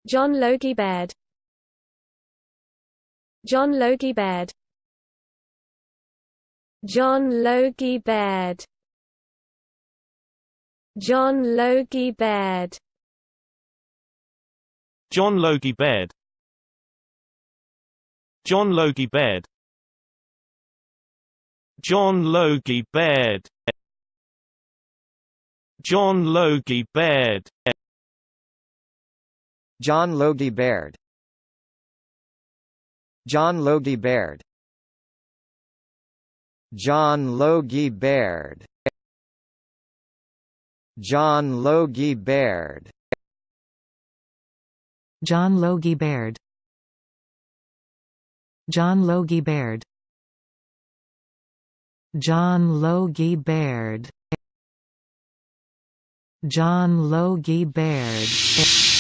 John Logie Baird. John Logie Baird. John Logie Baird. John Logie Baird. John Logie Baird. John Logie Baird. John Logie Baird. John Logie Baird. John Logie Baird. John Logie Baird. John Logie Baird. John Logie Baird. John Logie Baird. John Logie Baird. John Logie Baird. John Logie Baird.